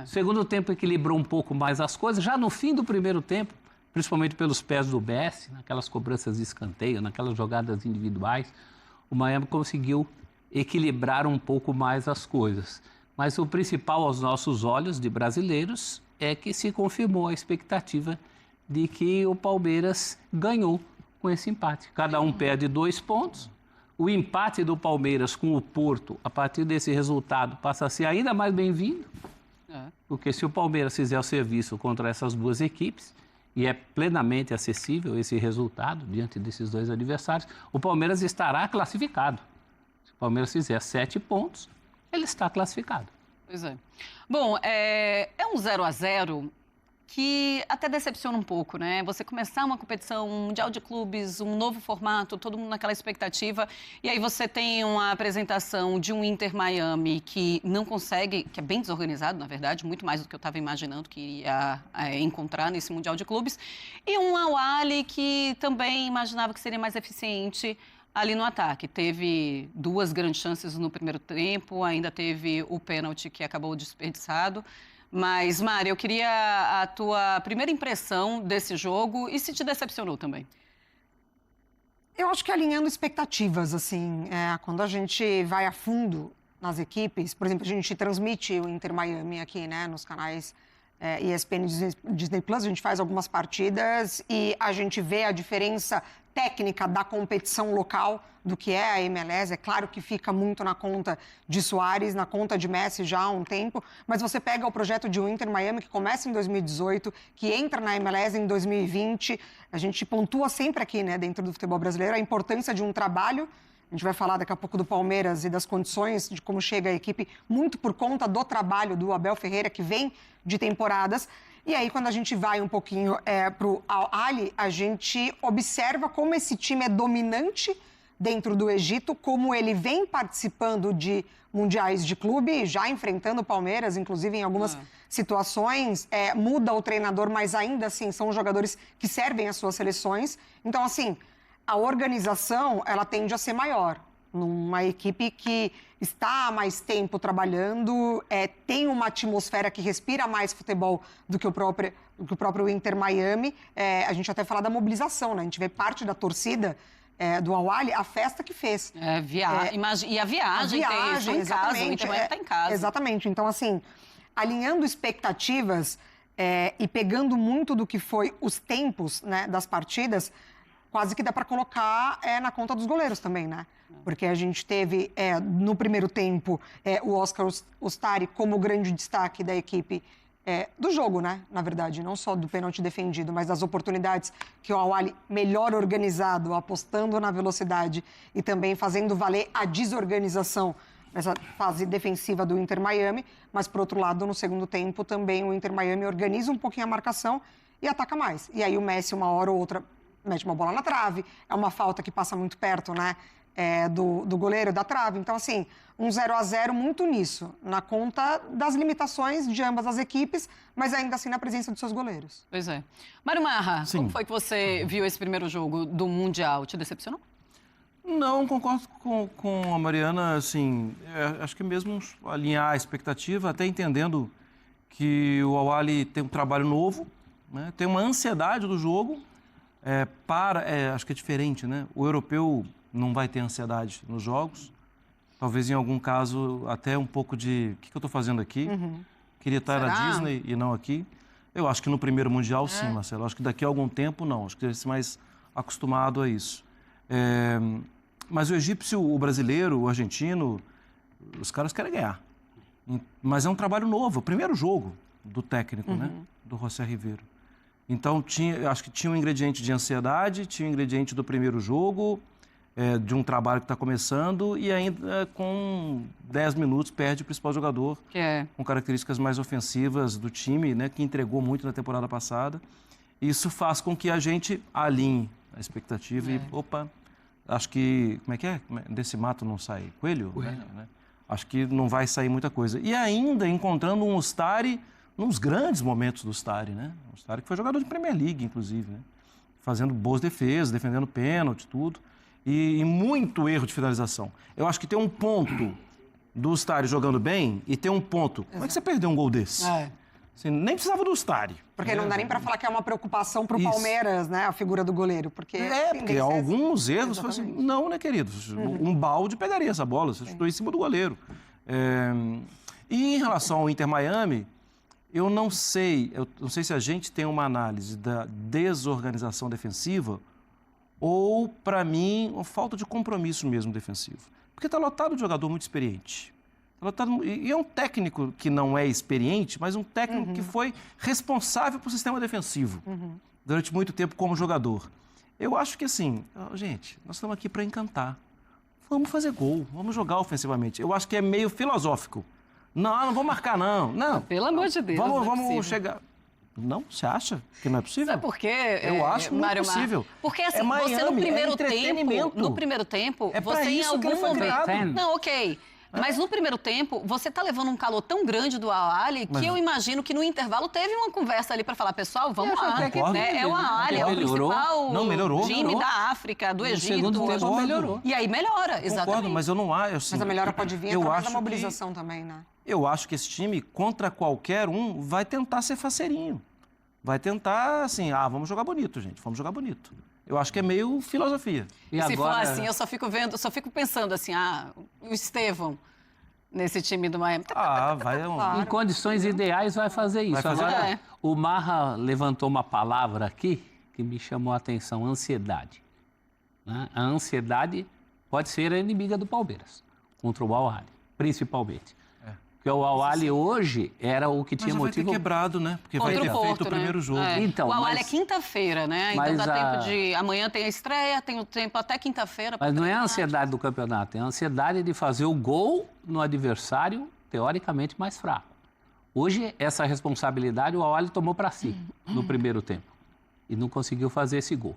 Segundo tempo equilibrou um pouco mais as coisas. Já no fim do primeiro tempo, principalmente pelos pés do Messi, naquelas cobranças de escanteio, naquelas jogadas individuais, o Miami conseguiu equilibrar um pouco mais as coisas. Mas o principal aos nossos olhos de brasileiros é que se confirmou a expectativa de que o Palmeiras ganhou com esse empate. Cada um perde 2 pontos. O empate do Palmeiras com o Porto, a partir desse resultado, passa a ser ainda mais bem-vindo. Porque se o Palmeiras fizer o serviço contra essas duas equipes, e é plenamente acessível esse resultado diante desses dois adversários, o Palmeiras estará classificado. Se o Palmeiras fizer 7 pontos, ele está classificado. Pois é. Bom, é um 0-0 que até decepciona um pouco, né? Você começar uma competição mundial de clubes, um novo formato, todo mundo naquela expectativa, e aí você tem uma apresentação de um Inter Miami que não consegue, que é bem desorganizado, na verdade, muito mais do que eu estava imaginando que ia encontrar nesse mundial de clubes, e um Al-Ahly que também imaginava que seria mais eficiente ali no ataque. Teve 2 grandes chances no primeiro tempo, ainda teve o pênalti que acabou desperdiçado. Mas, Mari, eu queria a tua primeira impressão desse jogo e se te decepcionou também. Eu acho que alinhando expectativas, assim, quando a gente vai a fundo nas equipes, por exemplo, a gente transmite o Inter Miami aqui, né, nos canais ESPN e Disney Plus, a gente faz algumas partidas e a gente vê a diferença técnica da competição local do que é a MLS. É claro que fica muito na conta de Suárez, na conta de Messi já há um tempo, mas você pega o projeto de Inter Miami, que começa em 2018, que entra na MLS em 2020, a gente pontua sempre aqui, né, dentro do futebol brasileiro, a importância de um trabalho. A gente vai falar daqui a pouco do Palmeiras e das condições de como chega a equipe, muito por conta do trabalho do Abel Ferreira, que vem de temporadas. E aí, quando a gente vai um pouquinho para o Al-Ahly, a gente observa como esse time é dominante dentro do Egito, como ele vem participando de mundiais de clube, já enfrentando o Palmeiras, inclusive em algumas situações, muda o treinador, mas ainda assim são jogadores que servem às suas seleções. Então, assim, a organização, ela tende a ser maior. Numa equipe que está há mais tempo trabalhando, tem uma atmosfera que respira mais futebol do que o próprio Inter Miami. A gente até fala da mobilização, né? A gente vê parte da torcida do Al-Ahly, a festa que fez. E a viagem, exatamente. O Inter Miami está em casa. Exatamente. Então, assim, alinhando expectativas e pegando muito do que foi os tempos, né, das partidas, quase que dá para colocar na conta dos goleiros também, né? Porque a gente teve, no primeiro tempo, o Oscar Ustari como grande destaque da equipe do jogo, né? Na verdade, não só do pênalti defendido, mas das oportunidades que o Al-Ahly, melhor organizado, apostando na velocidade e também fazendo valer a desorganização nessa fase defensiva do Inter Miami. Mas, por outro lado, no segundo tempo, também o Inter Miami organiza um pouquinho a marcação e ataca mais. E aí o Messi, uma hora ou outra, mete uma bola na trave, é uma falta que passa muito perto, né, do goleiro, da trave. Então, assim, um 0-0 muito nisso, na conta das limitações de ambas as equipes, mas ainda assim na presença dos seus goleiros. Pois é. Mário Marra, como foi que você viu esse primeiro jogo do Mundial? Te decepcionou? Não, concordo com a Mariana, assim, acho que mesmo alinhar a expectativa, até entendendo que o Al-Ahly tem um trabalho novo, né, tem uma ansiedade do jogo. Acho que é diferente, né? O europeu não vai ter ansiedade nos jogos. Talvez, em algum caso, até um pouco de... O que eu estou fazendo aqui? Queria estar na Disney e não aqui. Eu acho que no primeiro Mundial, sim, Marcelo. Acho que daqui a algum tempo, não. Acho que deve ser mais acostumado a isso. Mas o egípcio, o brasileiro, o argentino, os caras querem ganhar. Mas é um trabalho novo. O primeiro jogo do técnico, né? Do José Riveiro. Então, acho que tinha um ingrediente de ansiedade, tinha um ingrediente do primeiro jogo, de um trabalho que está começando, e ainda com 10 minutos perde o principal jogador, com características mais ofensivas do time, né, que entregou muito na temporada passada. Isso faz com que a gente alinhe a expectativa e, acho que, como é que é? Desse mato não sai coelho? Né? Acho que não vai sair muita coisa. E ainda encontrando um Ustari nos grandes momentos do Ustari, né? O Ustari que foi jogador de Premier League, inclusive, né? Fazendo boas defesas, defendendo pênalti, tudo. E muito erro de finalização. Eu acho que tem um ponto do Stari jogando bem e ter um ponto. Como é que você perdeu um gol desse? Assim, nem precisava do Stari. Porque não dá nem para falar que é uma preocupação para o Isso. Palmeiras, né? A figura do goleiro. Porque Porque alguns erros, assim, não, né, querido? Um balde pegaria essa bola, você chutou em cima do goleiro. E em relação ao Inter Miami, eu não sei se a gente tem uma análise da desorganização defensiva ou, para mim, uma falta de compromisso mesmo defensivo. Porque está lotado de jogador muito experiente. E é um técnico que não é experiente, mas um técnico que foi responsável pelo sistema defensivo durante muito tempo como jogador. Eu acho que assim, gente, nós estamos aqui para encantar. Vamos fazer gol, vamos jogar ofensivamente. Eu acho que é meio filosófico. Não vou marcar, não. Pelo amor de Deus. Vamos chegar. Não? Você acha que não é possível? Sabe por quê? Eu acho que não é possível. Porque assim, Miami, você no primeiro entretenimento. tempo. No primeiro tempo, É pra você em isso que algum ele foi momento. criado. Não, ok. Mas no primeiro tempo, você tá levando um calor tão grande do Al-Ahly que eu imagino que no intervalo teve uma conversa ali para falar, pessoal, vamos lá. Né? É o Al-Ahly, é o principal time da África, do Egito. segundo tempo melhorou. E aí melhora, exatamente. Concordo, mas eu não acho. Assim, Mas a melhora pode vir eu através da acho mobilização também, né? Eu acho que esse time, contra qualquer um, vai tentar ser faceirinho. Vai tentar, assim, vamos jogar bonito, gente, vamos jogar bonito. Eu acho que é meio filosofia. E se for assim, eu só fico pensando assim, o Estevão nesse time do Miami. Vai. Em condições ideais vai fazer isso. Vai fazer Agora, o Marra levantou uma palavra aqui que me chamou a atenção, ansiedade. Né? A ansiedade pode ser a inimiga do Palmeiras, contra o Al-Ahly, principalmente. Porque o Al-Ahly hoje era o que tinha Mas vai motivo... ter quebrado, né? Porque Contra vai ter o Porto, feito o primeiro jogo. Então, o Al-Ahly mas- é quinta-feira, né? Então mas dá tempo de... Amanhã tem a estreia, tem o tempo até quinta-feira. Mas não é a treinar. ansiedade do campeonato, é a ansiedade de fazer o gol no adversário teoricamente mais fraco. Hoje, essa responsabilidade o Al-Ahly tomou para si no primeiro tempo e não conseguiu fazer esse gol.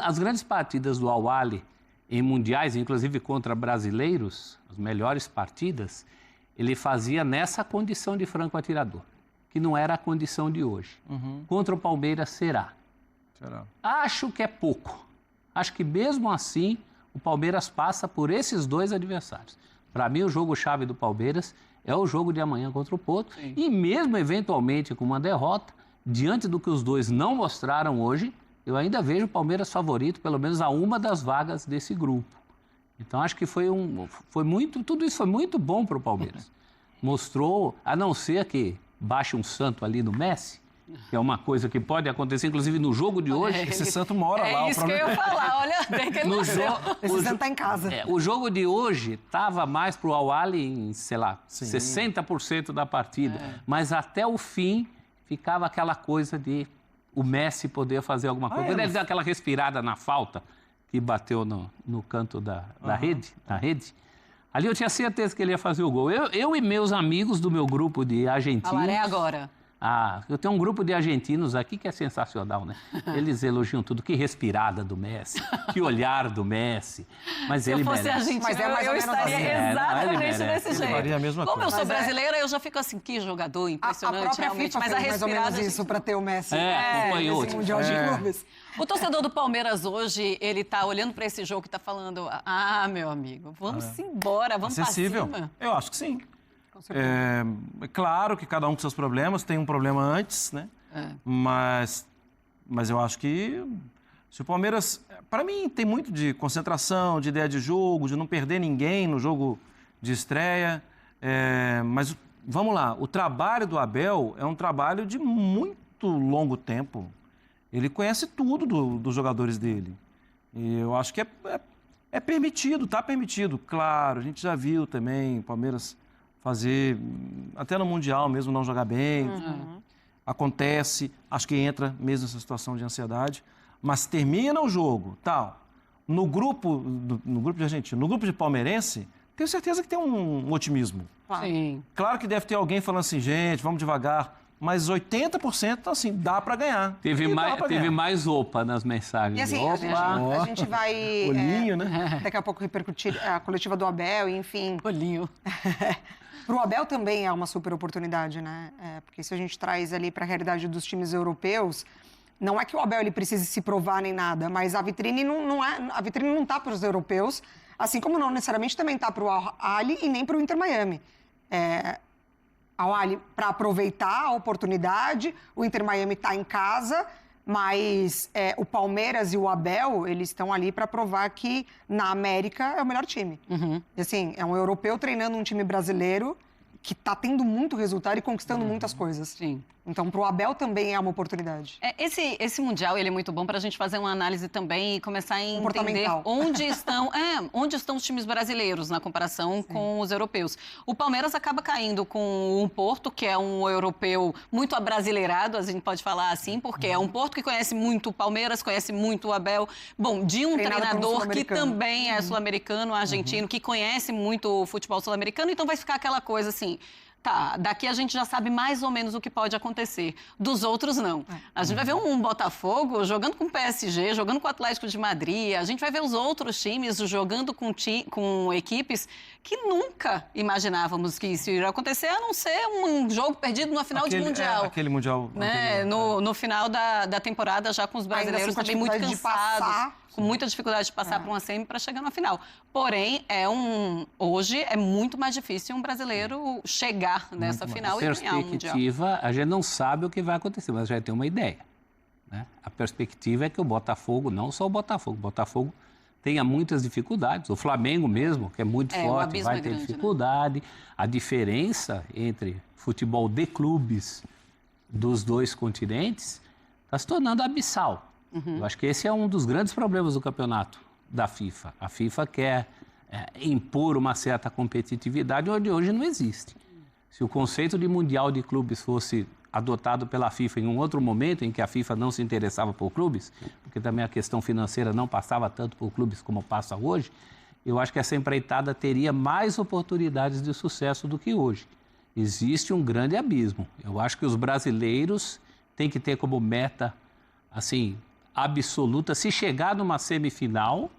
As grandes partidas do Al-Ahly em mundiais, inclusive contra brasileiros, as melhores partidas, ele fazia nessa condição de franco atirador, que não era a condição de hoje. Contra o Palmeiras será. Acho que é pouco. Acho que mesmo assim o Palmeiras passa por esses dois adversários. Para mim, o jogo-chave do Palmeiras é o jogo de amanhã contra o Porto. Sim. E mesmo eventualmente com uma derrota, diante do que os dois não mostraram hoje, eu ainda vejo o Palmeiras favorito, pelo menos a uma das vagas desse grupo. Então, acho que tudo isso foi muito bom para o Palmeiras. Mostrou, a não ser que baixe um santo ali no Messi, que é uma coisa que pode acontecer, inclusive no jogo de hoje. Esse santo mora lá. É isso que eu ia falar, olha, bem que ele No nasceu. Esse santo tá em casa. O jogo de hoje estava mais para o Al-Ahly em, sei lá, Sim. 60% da partida. Mas até o fim ficava aquela coisa de o Messi poder fazer alguma coisa. Quando ele deu aquela respirada na falta, que bateu no canto da rede, ali eu tinha certeza que ele ia fazer o gol. Eu e meus amigos do meu grupo de argentinos... Falarei agora. Eu tenho um grupo de argentinos aqui que é sensacional, né? Eles elogiam tudo. Que respirada do Messi, que olhar do Messi. Mas ele Se eu fosse merece. argentino, Mas é mais ou eu menos estaria assim. Ele exatamente merece. desse Ele jeito. faria a mesma Como eu coisa. sou Mas brasileira, eu já fico assim, que jogador A impressionante, própria realmente. FIFA Mas a fez mais ou respirada... menos isso para ter o Messi. Acompanhou. Nesse Mundial de Clubes. O torcedor do Palmeiras hoje, ele tá olhando para esse jogo e tá falando, meu amigo, vamos embora, vamos para Acessível. cima. Eu acho que sim. É claro que cada um com seus problemas, tem um problema antes, né? Mas eu acho que se o Palmeiras... Para mim, tem muito de concentração, de ideia de jogo, de não perder ninguém no jogo de estreia. Mas vamos lá, o trabalho do Abel é um trabalho de muito longo tempo. Ele conhece tudo dos jogadores dele. E eu acho que é permitido, está permitido. Claro, a gente já viu também o Palmeiras fazer, até no Mundial mesmo, não jogar bem. Acontece, acho que entra mesmo nessa situação de ansiedade. Mas termina o jogo, tal. No grupo de argentino, no grupo de palmeirense, tenho certeza que tem um otimismo. Sim. Claro que deve ter alguém falando assim, gente, vamos devagar. Mas 80% assim, dá para ganhar. Teve mais opa nas mensagens. E assim, Opa! a gente vai Olhinho, né? daqui a pouco repercutir a coletiva do Abel, enfim. Olhinho. Para o Abel também é uma super oportunidade, né? Porque se a gente traz ali para a realidade dos times europeus, não é que o Abel ele precise se provar nem nada, mas a vitrine a vitrine não está para os europeus, assim como não necessariamente também está para o Al-Ahly e nem para o Inter Miami. Al-Ahly para aproveitar a oportunidade, o Inter Miami está em casa, mas o Palmeiras e o Abel, eles estão ali para provar que na América é o melhor time. E, assim, é um europeu treinando um time brasileiro que está tendo muito resultado e conquistando muitas coisas. Sim. Então, para o Abel também é uma oportunidade. Esse Mundial ele é muito bom para a gente fazer uma análise também e começar a entender onde estão os times brasileiros na comparação com os europeus. O Palmeiras acaba caindo com um Porto, que é um europeu muito abrasileirado, a gente pode falar assim, porque é um Porto que conhece muito o Palmeiras, conhece muito o Abel. Bom, de um treinador que também é sul-americano, argentino, que conhece muito o futebol sul-americano, então vai ficar aquela coisa assim... Tá, daqui a gente já sabe mais ou menos o que pode acontecer. Dos outros, não. A gente vai ver um Botafogo jogando com o PSG, jogando com o Atlético de Madrid. A gente vai ver os outros times jogando com equipes que nunca imaginávamos que isso iria acontecer, a não ser um jogo perdido na final de Mundial. Aquele Mundial. Né? No final da temporada, já com os brasileiros também muito cansados. Com muita dificuldade de passar para uma semi para chegar na final. Porém, hoje é muito mais difícil um brasileiro chegar nessa final e ganhar o Mundial. Perspectiva, a gente não sabe o que vai acontecer, mas já tem uma ideia. Né? A perspectiva é que o Botafogo, não só o Botafogo tenha muitas dificuldades. O Flamengo mesmo, que é muito forte, vai ter dificuldade. Né? A diferença entre futebol de clubes dos dois continentes está se tornando abissal. Eu acho que esse é um dos grandes problemas do campeonato da FIFA. A FIFA quer impor uma certa competitividade onde hoje não existe. Se o conceito de Mundial de Clubes fosse adotado pela FIFA em um outro momento, em que a FIFA não se interessava por clubes, porque também a questão financeira não passava tanto por clubes como passa hoje, eu acho que essa empreitada teria mais oportunidades de sucesso do que hoje. Existe um grande abismo. Eu acho que os brasileiros têm que ter como meta, assim, absoluta, se chegar numa semifinal,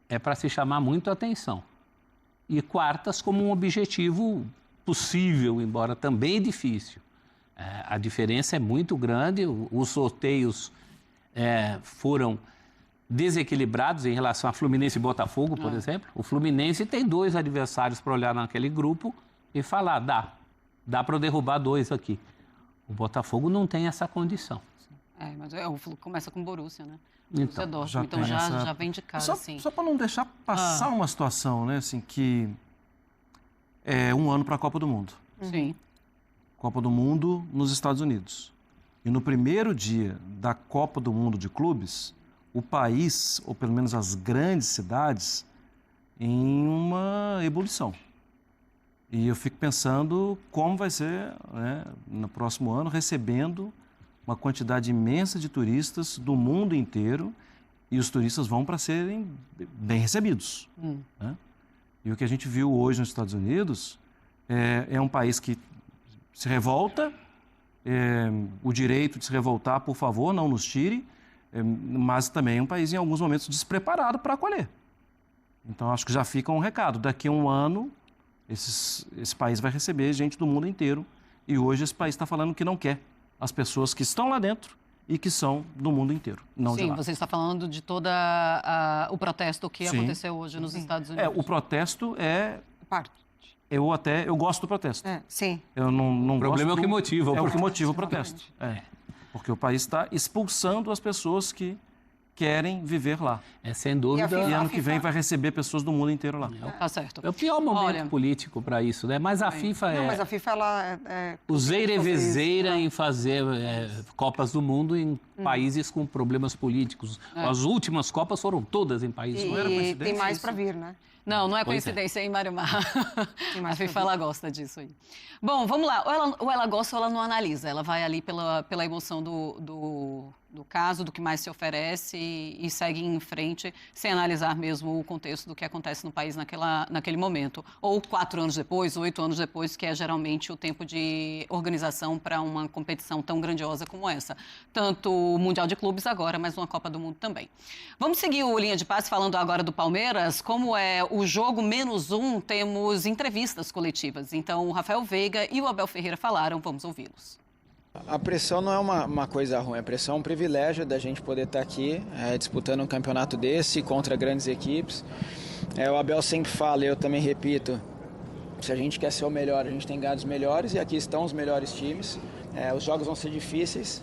é para se chamar muito a atenção. E quartas como um objetivo possível, embora também difícil. A diferença é muito grande, os sorteios foram desequilibrados em relação a Fluminense e Botafogo, por exemplo. O Fluminense tem 2 adversários para olhar naquele grupo e falar, dá para eu derrubar 2 aqui. O Botafogo não tem essa condição. Mas o Flu começa com o Borussia, né? Então já vem de casa, assim. Só para não deixar passar uma situação, né? Assim, que é um ano para a Copa do Mundo. Sim. Copa do Mundo nos Estados Unidos. E no primeiro dia da Copa do Mundo de clubes, o país, ou pelo menos as grandes cidades, em uma ebulição. E eu fico pensando como vai ser, né, no próximo ano, recebendo uma quantidade imensa de turistas do mundo inteiro, e os turistas vão para serem bem recebidos. Né? E o que a gente viu hoje nos Estados Unidos é um país que se revolta, o direito de se revoltar, por favor, não nos tire, mas também é um país, em alguns momentos, despreparado para acolher. Então, acho que já fica um recado. Daqui a um ano, esse país vai receber gente do mundo inteiro, e hoje esse país está falando que não quer as pessoas que estão lá dentro e que são do mundo inteiro, não de lá. Sim, você está falando de todo o protesto que aconteceu hoje nos Estados Unidos. O protesto Parte. Eu gosto do protesto. Sim. Eu não O problema é o que motiva o protesto. É o que motiva o protesto. Porque o país está expulsando as pessoas que querem viver lá. Sem dúvida. E ano que vem vai receber pessoas do mundo inteiro lá. Tá certo. É o pior momento político para isso, né? Mas a FIFA Não, mas a FIFA, ela useira e vezeira em fazer Copas do Mundo em países com problemas políticos. As últimas Copas foram todas em países. Não era coincidência. E tem mais para vir, né? Não é coincidência, hein, Mário Mar? A FIFA, ela gosta disso aí. Bom, vamos lá. Ou ela gosta ou ela não analisa. Ela vai ali pela emoção do caso, do que mais se oferece e segue em frente, sem analisar mesmo o contexto do que acontece no país naquele momento. Ou 4 anos depois, 8 anos depois, que é geralmente o tempo de organização para uma competição tão grandiosa como essa. Tanto o Mundial de Clubes agora, mas uma Copa do Mundo também. Vamos seguir o Linha de Passe falando agora do Palmeiras. Como é o jogo -1, temos entrevistas coletivas. Então, o Rafael Veiga e o Abel Ferreira falaram. Vamos ouvi-los. A pressão não é uma coisa ruim, a pressão é um privilégio da gente poder estar aqui disputando um campeonato desse contra grandes equipes. O Abel sempre fala, e eu também repito, se a gente quer ser o melhor, a gente tem que ganhar dos melhores, e aqui estão os melhores times. Os jogos vão ser difíceis,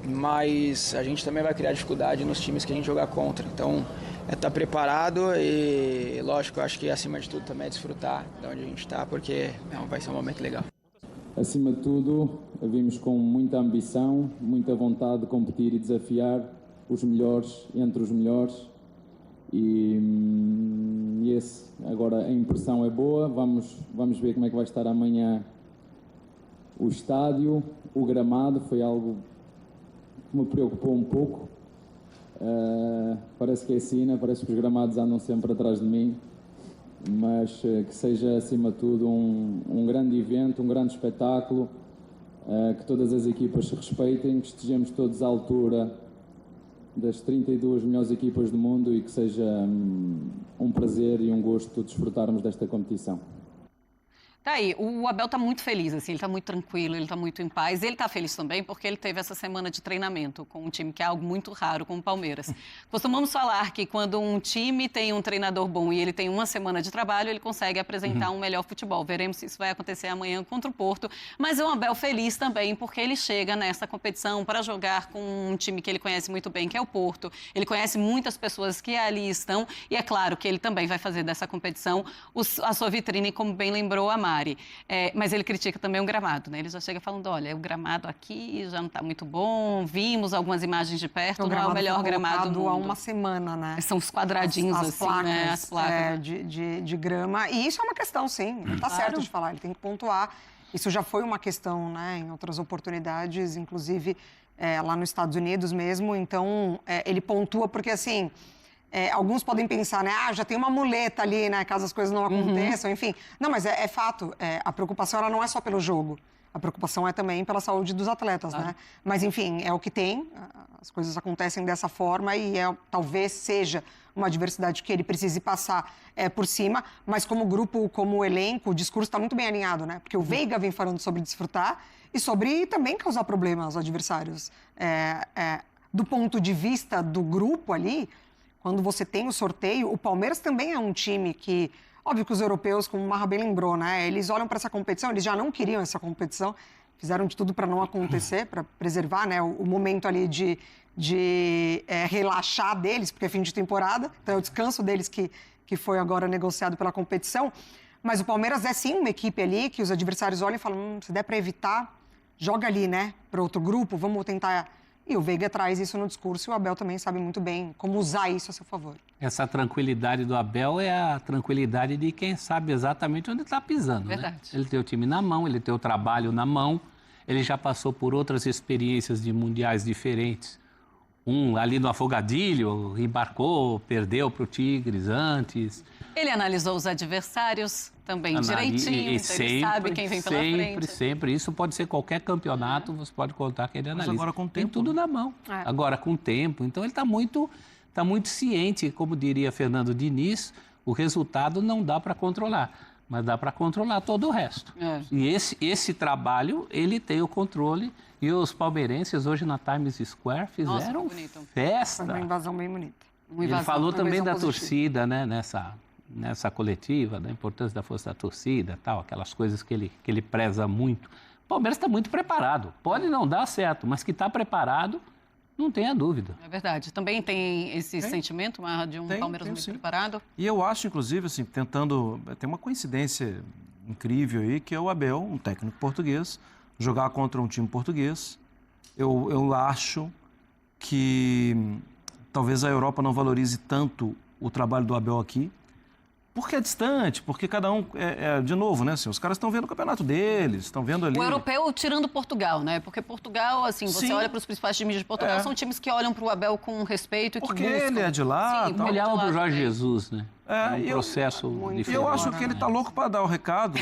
mas a gente também vai criar dificuldade nos times que a gente jogar contra. Então, estar preparado e, lógico, eu acho que acima de tudo também é desfrutar de onde a gente está, porque vai ser um momento legal. Acima de tudo, vimos com muita ambição, muita vontade de competir e desafiar os melhores entre os melhores. Agora a impressão é boa, vamos ver como é que vai estar amanhã o estádio, o gramado, foi algo que me preocupou um pouco. Parece que é sina, parece que os gramados andam sempre atrás de mim, mas que seja acima de tudo um grande evento, um grande espetáculo, que todas as equipas se respeitem, que estejamos todos à altura das 32 melhores equipas do mundo e que seja um prazer e um gosto desfrutarmos desta competição. Tá aí, o Abel tá muito feliz, assim, ele tá muito tranquilo, ele tá muito em paz. Ele tá feliz também porque ele teve essa semana de treinamento com um time que é algo muito raro, como o Palmeiras. Costumamos falar que quando um time tem um treinador bom e ele tem uma semana de trabalho, ele consegue apresentar um melhor futebol. Veremos se isso vai acontecer amanhã contra o Porto. Mas é um Abel feliz também porque ele chega nessa competição para jogar com um time que ele conhece muito bem, que é o Porto. Ele conhece muitas pessoas que ali estão e é claro que ele também vai fazer dessa competição a sua vitrine, como bem lembrou a Mari. Mas ele critica também o gramado, né? Ele já chega falando, olha, o gramado aqui já não está muito bom, vimos algumas imagens de perto, não é o melhor gramado do mundo. Há uma semana, né? São os quadradinhos as assim, placas, né? As placas. De grama. E isso é uma questão, sim. Ele está certo de falar, ele tem que pontuar. Isso já foi uma questão, né? Em outras oportunidades, inclusive lá nos Estados Unidos mesmo. Então, ele pontua porque, assim... alguns podem pensar, né? Já tem uma muleta ali, né? Caso as coisas não aconteçam, enfim. Não, mas é fato. A preocupação ela não é só pelo jogo. A preocupação é também pela saúde dos atletas, né? Mas, enfim, é o que tem. As coisas acontecem dessa forma e talvez seja uma adversidade que ele precise passar por cima. Mas como grupo, como elenco, o discurso está muito bem alinhado, né? Porque o Veiga vem falando sobre desfrutar e sobre também causar problemas aos adversários. Do ponto de vista do grupo ali... Quando você tem o sorteio, o Palmeiras também é um time que... Óbvio que os europeus, como o Marra bem lembrou, né? Eles olham para essa competição, eles já não queriam essa competição, fizeram de tudo para não acontecer, para preservar, né, o momento ali de relaxar deles, porque é fim de temporada, então é o descanso deles que foi agora negociado pela competição. Mas o Palmeiras é sim uma equipe ali que os adversários olham e falam, se der para evitar, joga ali, né? Para outro grupo, vamos tentar... E o Veiga traz isso no discurso e o Abel também sabe muito bem como usar isso a seu favor. Essa tranquilidade do Abel é a tranquilidade de quem sabe exatamente onde está pisando. Verdade. Né? Ele tem o time na mão, ele tem o trabalho na mão, ele já passou por outras experiências de mundiais diferentes. Ali no Afogadilho, embarcou, perdeu para o Tigres antes. Ele analisou os adversários também direitinho, então ele sabe quem vem pela frente. Sempre. Isso pode ser qualquer campeonato, você pode contar que ele analisa. Mas agora com o tempo. Tem tudo na mão. Agora com o tempo. Então ele está muito ciente, como diria Fernando Diniz, o resultado não dá para controlar, mas dá para controlar todo o resto. E esse trabalho, ele tem o controle. E os palmeirenses hoje na Times Square fizeram festa. Foi uma invasão bem bonita. Ele falou também da torcida, né, nessa coletiva, da importância da força da torcida, tal, aquelas coisas que ele preza muito. O Palmeiras está muito preparado. Pode não dar certo, mas que está preparado, não tenha dúvida. É verdade. Também tem esse sentimento de um Palmeiras muito preparado? E eu acho, inclusive, assim, tem uma coincidência incrível aí, que é o Abel, um técnico português, jogar contra um time português. Eu acho que talvez a Europa não valorize tanto o trabalho do Abel aqui, porque é distante, porque cada um, de novo, né, assim, os caras estão vendo o campeonato deles, estão vendo ali... O europeu tirando Portugal, né? Porque Portugal, assim, você olha para os principais times de Portugal, são times que olham para o Abel com respeito e que buscam. Porque ele é de lá... Sim, olhava para o Jorge Jesus, né? Um processo diferente. E eu acho que ele está louco para dar o recado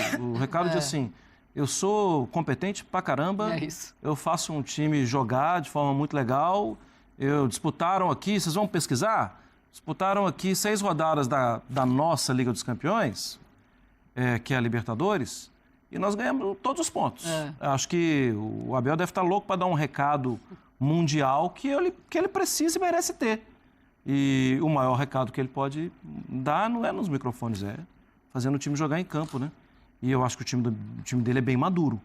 de assim... Eu sou competente pra caramba, eu faço um time jogar de forma muito legal, disputaram aqui, vocês vão pesquisar? Disputaram aqui 6 rodadas da nossa Liga dos Campeões, que é a Libertadores, e nós ganhamos todos os pontos. Acho que o Abel deve estar louco para dar um recado mundial que ele precisa e merece ter. E o maior recado que ele pode dar não é nos microfones, é fazendo o time jogar em campo, né? E eu acho que o time dele é bem maduro,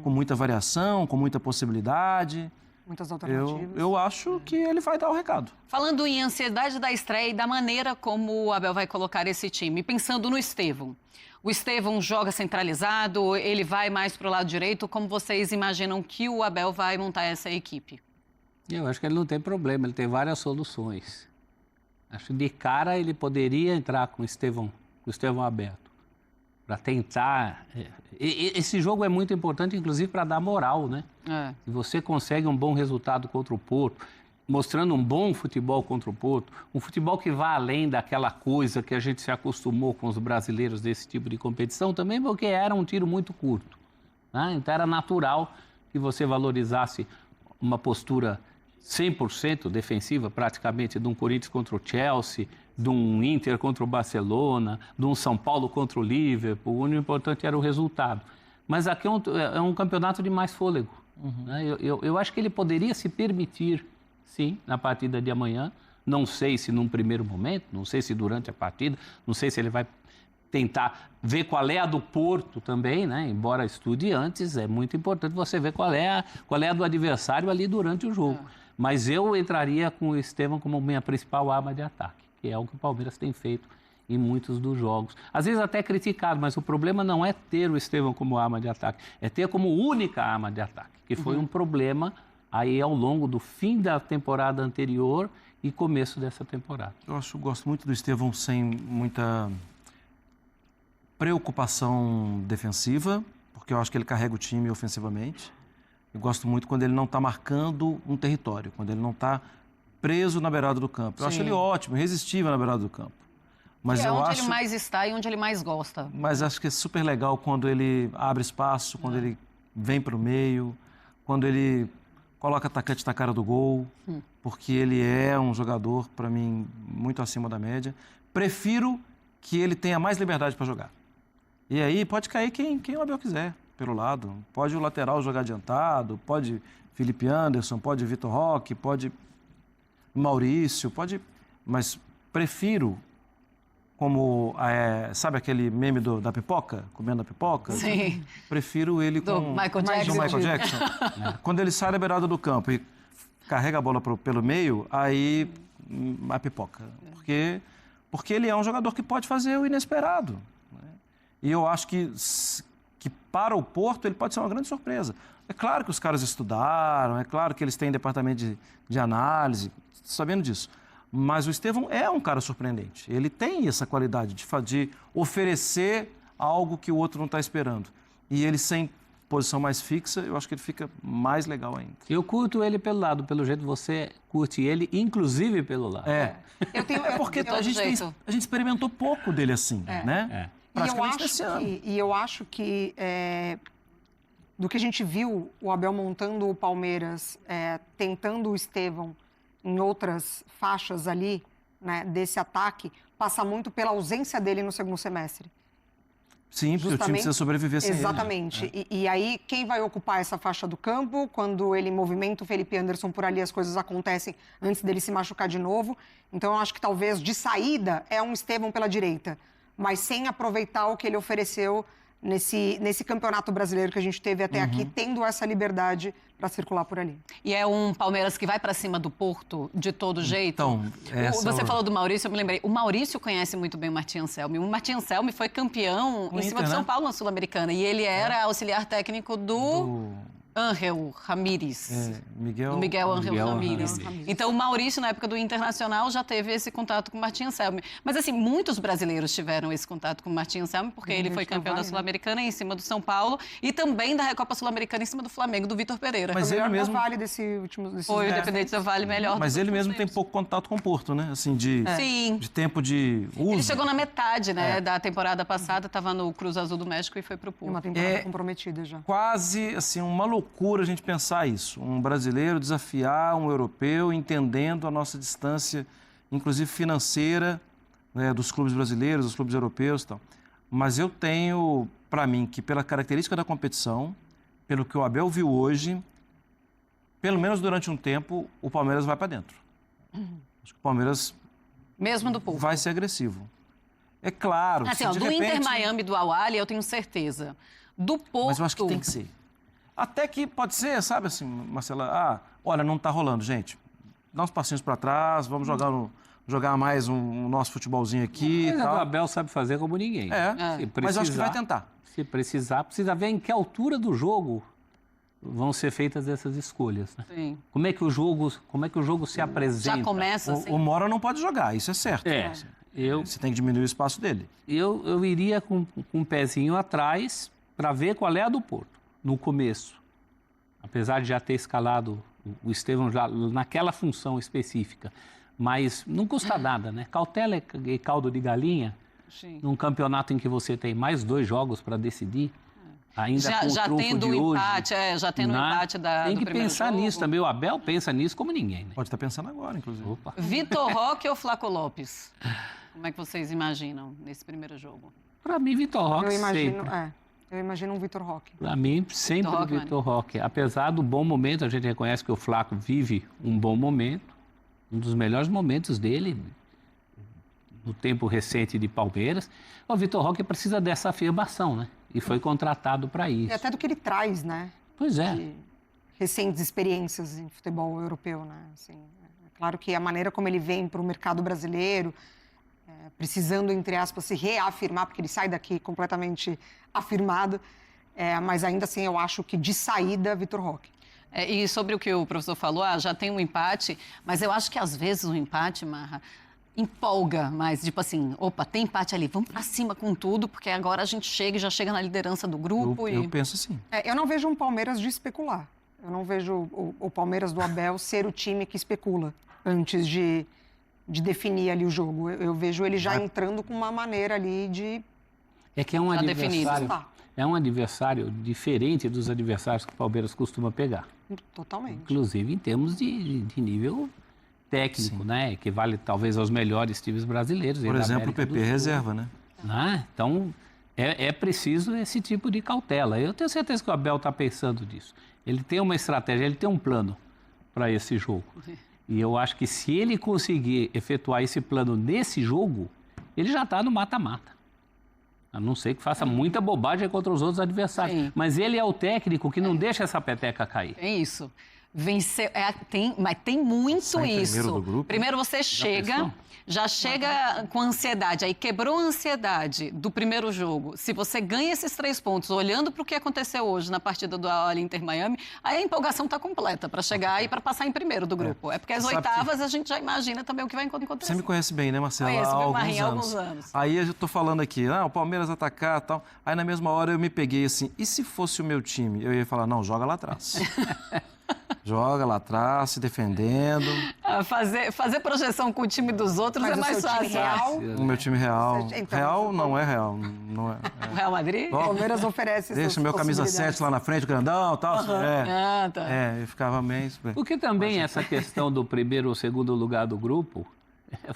com muita variação, com muita possibilidade. Muitas alternativas. Eu acho que ele vai dar o recado. Falando em ansiedade da estreia e da maneira como o Abel vai colocar esse time, pensando no Estevão. O Estevão joga centralizado, ele vai mais para o lado direito. Como vocês imaginam que o Abel vai montar essa equipe? Eu acho que ele não tem problema, ele tem várias soluções. Acho que de cara ele poderia entrar com o Estevão aberto, para tentar... Esse jogo é muito importante, inclusive, para dar moral, né? Se você consegue um bom resultado contra o Porto, mostrando um bom futebol contra o Porto, um futebol que vá além daquela coisa que a gente se acostumou com os brasileiros desse tipo de competição, também porque era um tiro muito curto, né? Então era natural que você valorizasse uma postura 100% defensiva, praticamente, de um Corinthians contra o Chelsea, de um Inter contra o Barcelona, de um São Paulo contra o Liverpool. O único importante era o resultado. Mas aqui é um campeonato de mais fôlego. Né? Eu acho que ele poderia se permitir, sim, na partida de amanhã. Não sei se num primeiro momento, não sei se durante a partida, não sei se ele vai tentar ver qual é a do Porto também, né? Embora estude antes, é muito importante você ver qual é a do adversário ali durante o jogo. Mas eu entraria com o Estevão como minha principal arma de ataque, que é o que o Palmeiras tem feito em muitos dos jogos. Às vezes até criticado, mas o problema não é ter o Estevão como arma de ataque, é ter como única arma de ataque, que foi um problema aí ao longo do fim da temporada anterior e começo dessa temporada. Gosto muito do Estevão sem muita preocupação defensiva, porque eu acho que ele carrega o time ofensivamente. Eu gosto muito quando ele não está marcando um território, quando ele não está preso na beirada do campo. Eu acho ele ótimo, irresistível na beirada do campo. Mas é onde ele mais está e onde ele mais gosta. Mas acho que é super legal quando ele abre espaço, quando ele vem para o meio, quando ele coloca atacante na cara do gol, porque ele é um jogador, para mim, muito acima da média. Prefiro que ele tenha mais liberdade para jogar. E aí pode cair quem o Abel quiser, pelo lado. Pode o lateral jogar adiantado, pode Felipe Anderson, pode Vitor Roque, pode Maurício, pode... Mas prefiro, como... sabe aquele meme da pipoca? Comendo a pipoca? Sim. Prefiro ele do com... Michael Jackson. Do Michael Jackson. Quando ele sai da beirada do campo e carrega a bola pelo meio, aí a pipoca. Porque ele é um jogador que pode fazer o inesperado. E eu acho que para o Porto ele pode ser uma grande surpresa. É claro que os caras estudaram, é claro que eles têm departamento de análise, sabendo disso. Mas o Estevão é um cara surpreendente. Ele tem essa qualidade de oferecer algo que o outro não está esperando. E ele sem posição mais fixa, eu acho que ele fica mais legal ainda. Eu curto ele pelo lado, pelo jeito você curte ele, inclusive pelo lado. Porque a gente experimentou pouco dele assim, né? E eu acho que do que a gente viu o Abel montando o Palmeiras, tentando o Estevão em outras faixas ali, né, desse ataque, passa muito pela ausência dele no segundo semestre. Sim, porque o time precisa sobreviver sem ele. Exatamente. E aí, quem vai ocupar essa faixa do campo? Quando ele movimenta o Felipe Anderson por ali, as coisas acontecem antes dele se machucar de novo. Então, eu acho que talvez de saída é um Estevão pela direita, mas sem aproveitar o que ele ofereceu nesse campeonato brasileiro que a gente teve até aqui, tendo essa liberdade para circular por ali. E é um Palmeiras que vai para cima do Porto de todo jeito? Então, você falou do Maurício, eu me lembrei. O Maurício conhece muito bem o Martin Anselmi. O Martin Anselmi foi campeão em cima do São Paulo na Sul-Americana. E ele era auxiliar técnico do Ángel Ramírez. Miguel Ángel Ramírez. Então, o Maurício, na época do Internacional, já teve esse contato com o Martin Anselmi. Mas, assim, muitos brasileiros tiveram esse contato com o Martin Anselmi, porque ele foi campeão da Sul-Americana em cima do São Paulo e também da Recopa Sul-Americana em cima do Flamengo, do Vitor Pereira. Mas ele mesmo... Vale desse último... Foi o Independente da Vale melhor. Mas ele mesmo tem pouco contato com o Porto, né? Assim, de tempo de uso. Ele chegou na metade, né, da temporada passada, estava no Cruz Azul do México e foi pro Porto. Uma temporada comprometida já. Quase, assim, uma loucura a gente pensar isso. Um brasileiro desafiar um europeu, entendendo a nossa distância, inclusive financeira, né, dos clubes brasileiros, dos clubes europeus e tal. Mas eu tenho para mim, que pela característica da competição, pelo que o Abel viu hoje, pelo menos durante um tempo, o Palmeiras vai para dentro. Acho que o Palmeiras Mesmo do público. vai ser agressivo. É claro, Assim, se ó, de do repente... Inter Miami do Al-Ahly, eu tenho certeza. Do Porto... Mas eu acho que tem que ser. Até que pode ser, sabe assim, Marcela, olha, não tá rolando, gente. Dá uns passinhos para trás, vamos jogar mais um nosso futebolzinho aqui e Mas tal. o Abel sabe fazer como ninguém. Mas eu acho que vai tentar. Se precisar, precisa ver em que altura do jogo vão ser feitas essas escolhas. Né? Sim. Como é que o jogo se apresenta? Já começa assim. O Mora não pode jogar, isso é certo. Você tem que diminuir o espaço dele. Eu iria com um pezinho atrás para ver qual é a do Porto, no começo. Apesar de já ter escalado o Estevão já naquela função específica. Mas não custa nada, né? Cautela e caldo de galinha, Sim. num campeonato em que você tem mais 2 jogos para decidir, ainda com o Já trunfo tendo de o hoje, empate, já tendo o né? empate Tem do que primeiro pensar jogo. nisso também. O Abel pensa nisso como ninguém, né? Pode estar pensando agora, inclusive. Opa. Vitor Roque ou Flaco Lopes? Como é que vocês imaginam nesse primeiro jogo? Para mim, Vitor Roque Eu imagino um Vitor Roque. Para mim, sempre Roque, Vitor Roque. Apesar do bom momento, a gente reconhece que o Flaco vive um bom momento, um dos melhores momentos dele no tempo recente de Palmeiras. O Vitor Roque precisa dessa afirmação, né? E foi contratado para isso. E até do que ele traz, né? Pois é. De recentes experiências em futebol europeu, né? Assim, é claro que a maneira como ele vem para o mercado brasileiro, precisando, entre aspas, se reafirmar, porque ele sai daqui completamente afirmado, mas ainda assim eu acho que de saída, Vitor Roque. E sobre o que o professor falou, já tem um empate, mas eu acho que às vezes o empate, Marra, empolga mais, tipo assim, opa, tem empate ali, vamos pra cima com tudo, porque agora a gente já chega na liderança do grupo. Eu penso assim. Eu não vejo um Palmeiras de especular. Eu não vejo o Palmeiras do Abel ser o time que especula antes de definir ali o jogo. Eu vejo ele já entrando com uma maneira ali de... É que é um adversário, Tá. é um adversário diferente dos adversários que o Palmeiras costuma pegar. Totalmente. Inclusive em termos de nível técnico, né? Que vale talvez aos melhores times brasileiros. Por exemplo, o PP reserva, né? Então, é preciso esse tipo de cautela. Eu tenho certeza que o Abel está pensando nisso. Ele tem uma estratégia, ele tem um plano para esse jogo. E eu acho que se ele conseguir efetuar esse plano nesse jogo, ele já está no mata-mata. A não ser que faça muita bobagem contra os outros adversários. Sim. Mas ele é o técnico que não deixa essa peteca cair. É isso. Vencer, mas tem muito Sai isso. primeiro do grupo. Primeiro você chega, já chega com ansiedade, aí quebrou a ansiedade do primeiro jogo. Se você ganha esses 3 pontos, olhando para o que aconteceu hoje na partida do Al-Ahly Inter Miami, aí a empolgação está completa para chegar e para passar em primeiro do grupo. É porque as Você sabe oitavas a gente já imagina também o que vai acontecer. Você me conhece bem, né, Marcela? Conheço, Há meu alguns Marinho, há anos. alguns anos. Aí eu tô falando aqui, o Palmeiras atacar e tal. Aí na mesma hora eu me peguei assim, e se fosse o meu time? Eu ia falar, não, joga lá atrás. Joga lá atrás, se defendendo. Fazer projeção com o time dos outros Mas é o mais seu time fácil. real, O meu time real. Então, Real não é real. Não é. O Real Madrid? o Palmeiras oferece essas Deixa meu camisa 7 lá na frente, grandão e tal. Ah, tá. Eu ficava meio... Porque também essa questão do primeiro ou segundo lugar do grupo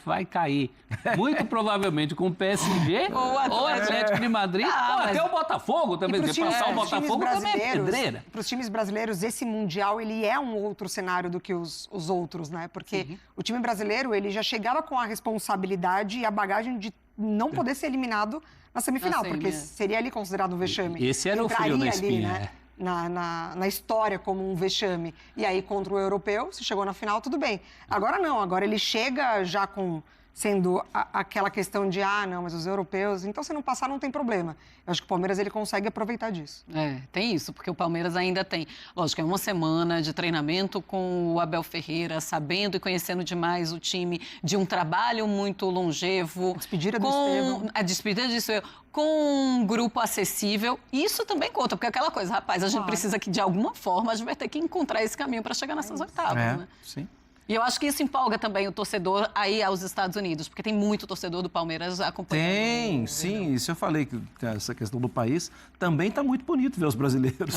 vai cair muito provavelmente com o PSG ou o Atlético de Madrid, ou até o Botafogo também. Se passar o Botafogo também é pedreira. Para os times brasileiros, esse Mundial ele é um outro cenário do que os outros, né? Porque o time brasileiro ele já chegava com a responsabilidade e a bagagem de não poder ser eliminado na semifinal, porque seria ali considerado um vexame. Esse era o frio na espinha, né? Na história como um vexame. E aí, contra o europeu, se chegou na final, tudo bem. Agora não, agora ele chega já sendo aquela questão de, não, mas os europeus, então se não passar não tem problema. Eu acho que o Palmeiras ele consegue aproveitar disso. Tem isso, porque o Palmeiras ainda tem, lógico, é uma semana de treinamento com o Abel Ferreira, sabendo e conhecendo demais o time, de um trabalho muito longevo. A despedida do Estevão. A despedida do Estevão, com um grupo acessível. Isso também conta, porque é aquela coisa, rapaz, a gente precisa que, de alguma forma, a gente vai ter que encontrar esse caminho para chegar nessas oitavas, né? Sim. E eu acho que isso empolga também o torcedor aí aos Estados Unidos, porque tem muito torcedor do Palmeiras acompanhando. Tem, sim. Isso eu falei, que essa questão do país também está muito bonito ver os brasileiros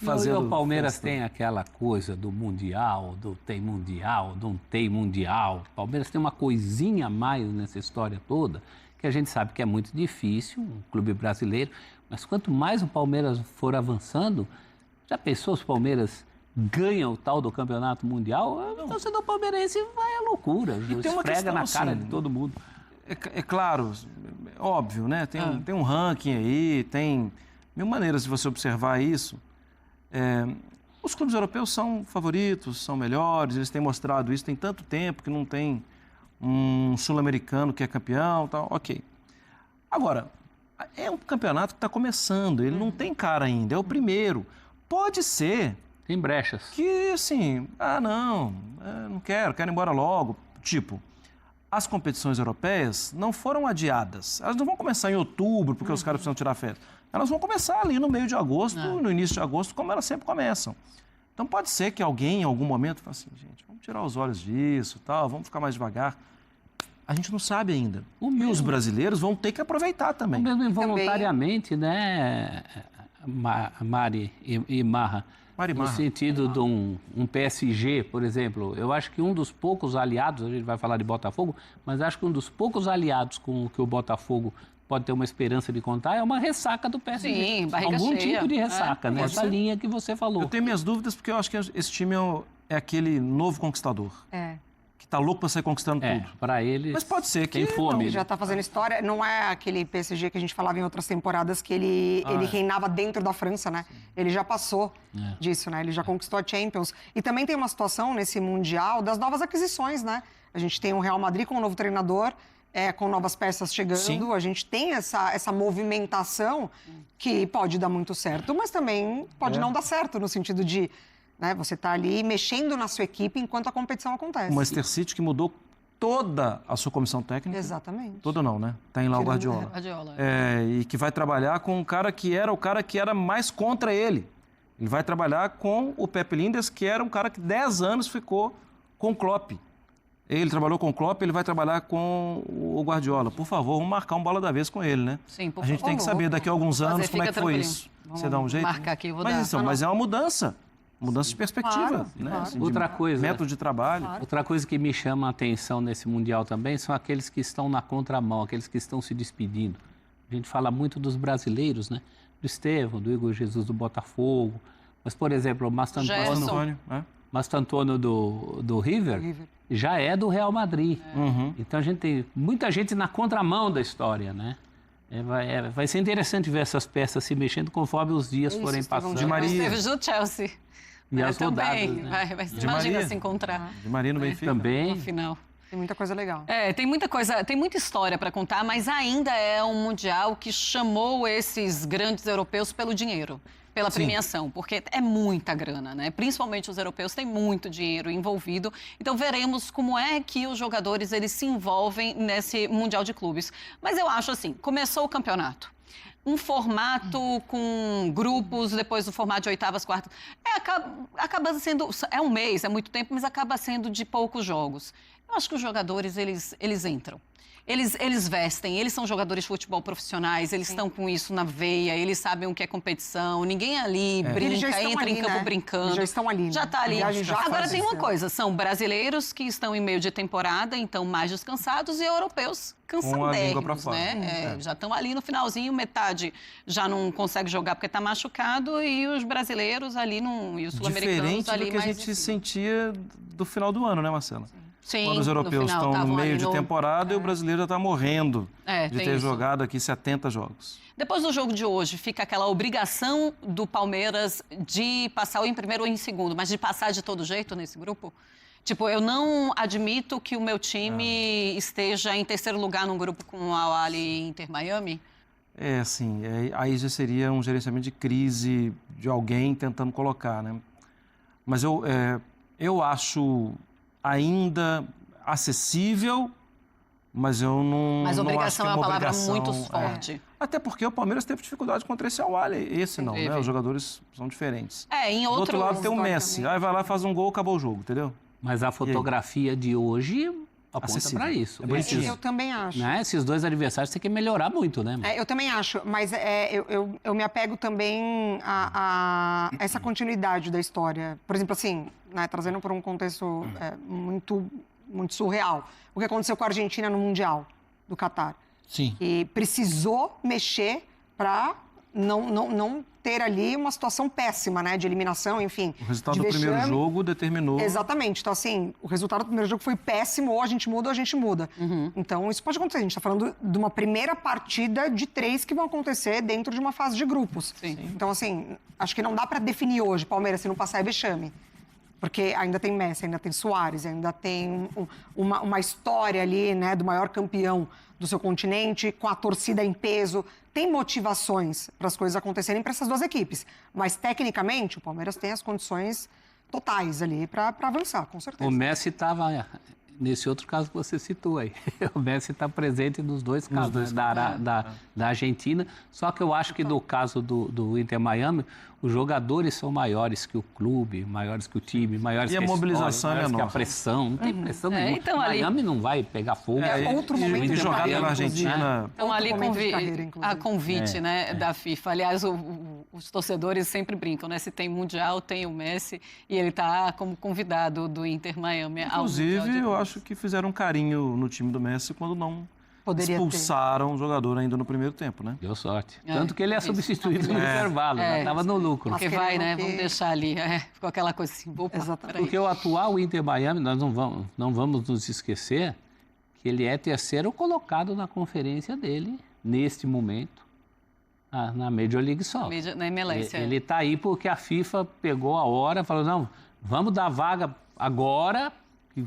fazendo... O Palmeiras tem aquela coisa do Mundial, do tem Mundial, do não tem Mundial. O Palmeiras tem uma coisinha a mais nessa história toda, que a gente sabe que é muito difícil, um clube brasileiro, Mas quanto mais o Palmeiras for avançando, já pensou se o Palmeiras ganha o tal do campeonato mundial? O torcedor palmeirense vai à loucura, tem uma esfrega questão, na cara assim, de todo mundo. É claro, é óbvio, né? Tem um ranking aí, tem mil maneiras de você observar isso. Os clubes europeus são favoritos, são melhores, eles têm mostrado isso, tem tanto tempo que não tem um sul-americano que é campeão, tal, ok. Agora, é um campeonato que está começando, ele não tem cara ainda, é o primeiro. Pode ser Tem brechas. que, assim, não quero ir embora logo. Tipo, as competições europeias não foram adiadas. Elas não vão começar em outubro, porque os caras precisam tirar férias. Elas vão começar ali no meio de agosto, no início de agosto, como elas sempre começam. Então pode ser que alguém, em algum momento, fale assim, gente, vamos tirar os olhos disso, tal, vamos ficar mais devagar. A gente não sabe ainda. E os brasileiros vão ter que aproveitar também. Mesmo involuntariamente, né, Mari e Marra? Mari No Marra. sentido de um PSG, por exemplo. Eu acho que um dos poucos aliados, a gente vai falar de Botafogo, mas acho que um dos poucos aliados com que o Botafogo pode ter uma esperança de contar é uma ressaca do PSG. Sim, barriga Algum cheia. tipo de ressaca, nessa linha que você falou. Eu tenho minhas dúvidas porque eu acho que esse time é aquele novo conquistador. Que tá louco para sair conquistando tudo. Para ele. Mas pode ser que tem fome. Ele já está fazendo história. Não é aquele PSG que a gente falava em outras temporadas que ele reinava dentro da França, né? Ele já passou disso, né? Ele já conquistou a Champions. E também tem uma situação nesse Mundial das novas aquisições, né? A gente tem o Real Madrid com um novo treinador, com novas peças chegando. Sim. A gente tem essa movimentação que pode dar muito certo, mas também pode não dar certo, no sentido de... Né, você está ali mexendo na sua equipe enquanto a competição acontece. O Manchester City que mudou toda a sua comissão técnica. Exatamente. Toda não, né? Tem lá o Guardiola. Guardiola. E que vai trabalhar com um cara que era o cara que era mais contra ele. Ele vai trabalhar com o Pep Lijnders, que era um cara que 10 anos ficou com o Klopp. Ele trabalhou com o Klopp, ele vai trabalhar com o Guardiola. Por favor, vamos marcar um bola da vez com ele, né? Sim, por A gente favor. tem que saber daqui a alguns Vamos anos fazer, como é fica que foi tranquilinho. isso. Vamos Você dá um jeito? marcar aqui, eu vou dar. Mas é uma mudança. Mudança de perspectiva, Claro, né? claro. Assim, Outra de coisa. método de trabalho. Outra coisa que me chama a atenção nesse Mundial também são aqueles que estão na contramão, aqueles que estão se despedindo. A gente fala muito dos brasileiros, né? Do Estevão, do Igor Jesus do Botafogo. Mas, por exemplo, o Gerson. Antônio, né? Mastantônio do River já é do Real Madrid. Então a gente tem muita gente na contramão da história, né? Vai ser interessante ver essas peças se mexendo conforme os dias forem passando. Di Maria. Esteves do Chelsea. E as também. rodadas, né? Imagina Maria. se encontrar De Maria no Benfica. Também. no final. Tem muita coisa legal. Tem muita coisa, tem muita história para contar, mas ainda é um mundial que chamou esses grandes europeus pelo dinheiro, pela premiação, porque é muita grana, né? Principalmente os europeus têm muito dinheiro envolvido. Então veremos como é que os jogadores eles se envolvem nesse mundial de clubes. Mas eu acho assim, começou o campeonato. Um formato com grupos, depois do formato de oitavas, quartas. Acaba sendo... É um mês, é muito tempo, mas acaba sendo de poucos jogos. Eu acho que os jogadores, eles entram. Eles vestem, eles são jogadores de futebol profissionais, eles estão com isso na veia, eles sabem o que é competição, ninguém ali brinca, entra ali, em campo né? brincando. Eles já estão ali, né? Já está ali. A viagem já Agora faz tem isso, uma né? coisa, são brasileiros que estão em meio de temporada, então mais descansados, e europeus Com a língua pra cansadérrimos, fora. né? Já estão ali no finalzinho, metade já não consegue jogar porque está machucado, e os brasileiros ali, e os sul-americanos Diferente ali do que a mais gente em cima. sentia do final do ano, né, Marcela? Sim, Quando os no europeus final, estão no estavam meio ali de no- temporada e o brasileiro já está morrendo de tem ter isso. jogado aqui 70 jogos. Depois do jogo de hoje, fica aquela obrigação do Palmeiras de passar ou em primeiro ou em segundo, mas de passar de todo jeito nesse grupo? Tipo, eu não admito que o meu time esteja em terceiro lugar num grupo com o Al-Ahly e Inter Miami. Assim, aí já seria um gerenciamento de crise de alguém tentando colocar, né? Mas eu acho ainda acessível, mas eu não Mas não obrigação acho que é uma palavra obrigação, muito forte. Até porque o Palmeiras teve dificuldade contra esse Al-Ahly. Esse não, né? Teve. Os jogadores são diferentes. Em Do outro lado tem o história Messi. também. Aí vai lá, faz um gol, acabou o jogo, entendeu? Mas a fotografia de hoje aponta Acessível. para isso. É bonitinho. Eu também acho. Né? Esses dois adversários têm que melhorar muito, né? Eu também acho, mas eu me apego também a essa continuidade da história. Por exemplo, assim, né, trazendo para um contexto muito, muito surreal. O que aconteceu com a Argentina no Mundial do Catar. Sim. E precisou mexer para não ter ali uma situação péssima, né? De eliminação, enfim. O resultado de do primeiro vexame. jogo determinou... Exatamente. Então, assim, o resultado do primeiro jogo foi péssimo, ou a gente muda ou a gente muda. Então, isso pode acontecer. A gente está falando de uma primeira partida de 3 que vão acontecer dentro de uma fase de grupos. Sim. Então, assim, acho que não dá para definir hoje, Palmeiras, se não passar é vexame. Porque ainda tem Messi, ainda tem Suárez, ainda tem uma história ali, né, do maior campeão do seu continente, com a torcida em peso. Tem motivações para as coisas acontecerem para essas duas equipes. Mas, tecnicamente, o Palmeiras tem as condições totais ali para avançar, com certeza. O Messi estava nesse outro caso que você citou aí. O Messi está presente nos dois casos, da Argentina. Só que eu acho que no caso do Inter Miami, os jogadores são maiores que o clube, maiores que o time, maiores E que a mobilização história, maiores é que a menor. pressão. Não tem pressão nenhuma. então ali- Miami não vai pegar fogo. outro momento E de jogada carreira, na Argentina... Então, Outro ali momento de carreira, inclusive. a convite né, da FIFA. Aliás, os torcedores sempre brincam, né? Se tem Mundial, tem o Messi. E ele está como convidado do Inter Miami ao Mundial Inclusive, de eu clubes. acho que fizeram um carinho no time do Messi quando não Poderia expulsaram o jogador ainda no primeiro tempo, né? Deu sorte. É, Tanto que ele é isso. substituído no intervalo, já estava no lucro. Porque Mas vai, querendo né? que- Vamos deixar ali. Ficou aquela coisa assim. Opa, Exatamente. peraí. Porque o atual Inter Miami, nós não vamos nos esquecer que ele é terceiro colocado na conferência dele, neste momento, na Major League Soccer. Na MLS. Ele está aí porque a FIFA pegou a hora, falou, não, vamos dar vaga agora,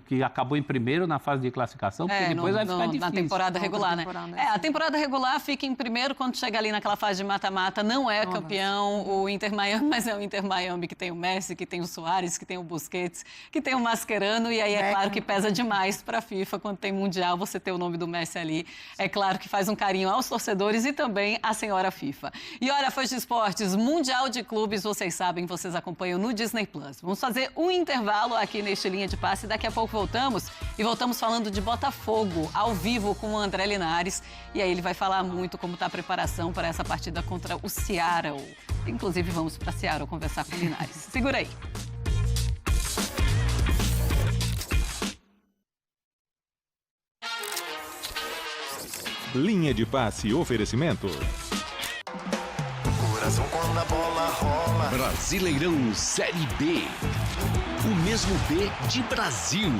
que acabou em primeiro na fase de classificação, porque depois vai ficar difícil. Na temporada Outra regular, temporada, né? A temporada regular fica em primeiro quando chega ali naquela fase de mata-mata. Não é campeão o Inter Miami, mas é o Inter Miami que tem o Messi, que tem o Suárez, que tem o Busquets, que tem o Mascherano. E aí é claro que pesa demais para a FIFA quando tem Mundial você ter o nome do Messi ali. É claro que faz um carinho aos torcedores e também à senhora FIFA. E olha, Fãs de Esportes, Mundial de Clubes, vocês sabem, vocês acompanham no Disney Plus. Vamos fazer um intervalo aqui neste Linha de Passe. Daqui a pouco voltamos e voltamos falando de Botafogo, ao vivo com o André Linares. E aí ele vai falar muito como está a preparação para essa partida contra o Seattle. Inclusive, vamos para Seattle conversar com o Linares. Segura aí. Linha de passe oferecimento. Coração quando a bola rola. Brasileirão Série B. O mesmo B de Brasil.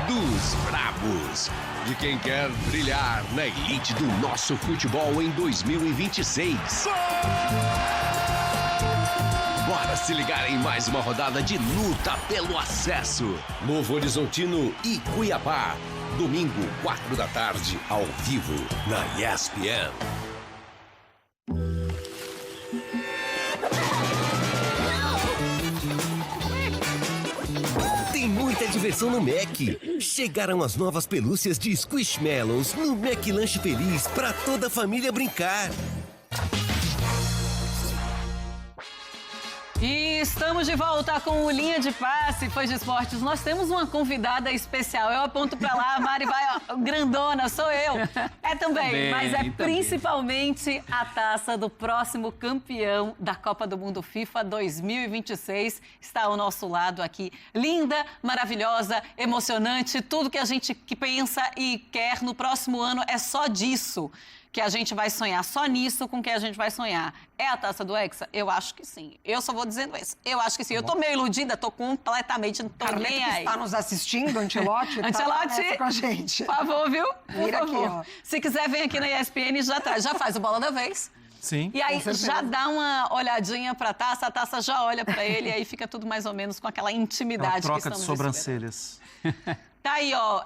Dos brabos. De quem quer brilhar na elite do nosso futebol em 2026. Bora se ligar em mais uma rodada de luta pelo acesso. Novo Horizontino e Cuiabá. Domingo, 4 da tarde, ao vivo, na ESPN. Tem muita diversão no Mac. Chegaram as novas pelúcias de Squishmallows no Mac Lanche Feliz para toda a família brincar. E estamos de volta com o Linha de Passe, Fãs de Esportes. Nós temos uma convidada especial. Eu aponto para lá, a Mari vai, ó, grandona, sou eu. É também, mas é principalmente a taça do próximo campeão da Copa do Mundo FIFA 2026. Está ao nosso lado aqui. Linda, maravilhosa, emocionante, tudo que a gente pensa e quer no próximo ano é só disso que a gente vai sonhar, só nisso com que a gente vai sonhar. É a taça do Hexa? Eu acho que sim. Eu só vou dizendo isso. Eu acho que sim. Eu tô meio iludida, tô completamente, não tô nem aí. Está nos assistindo, Ancelotti? Ancelotti, com a gente. por favor, viu? Por Vira aqui, favor. ó. Se quiser, vem aqui na ESPN e já faz o Bola da Vez. Sim. E aí Com certeza. já dá uma olhadinha pra taça, a taça já olha pra ele e aí fica tudo mais ou menos com aquela Aquela intimidade que troca estamos de sobrancelhas. Tá aí, ó,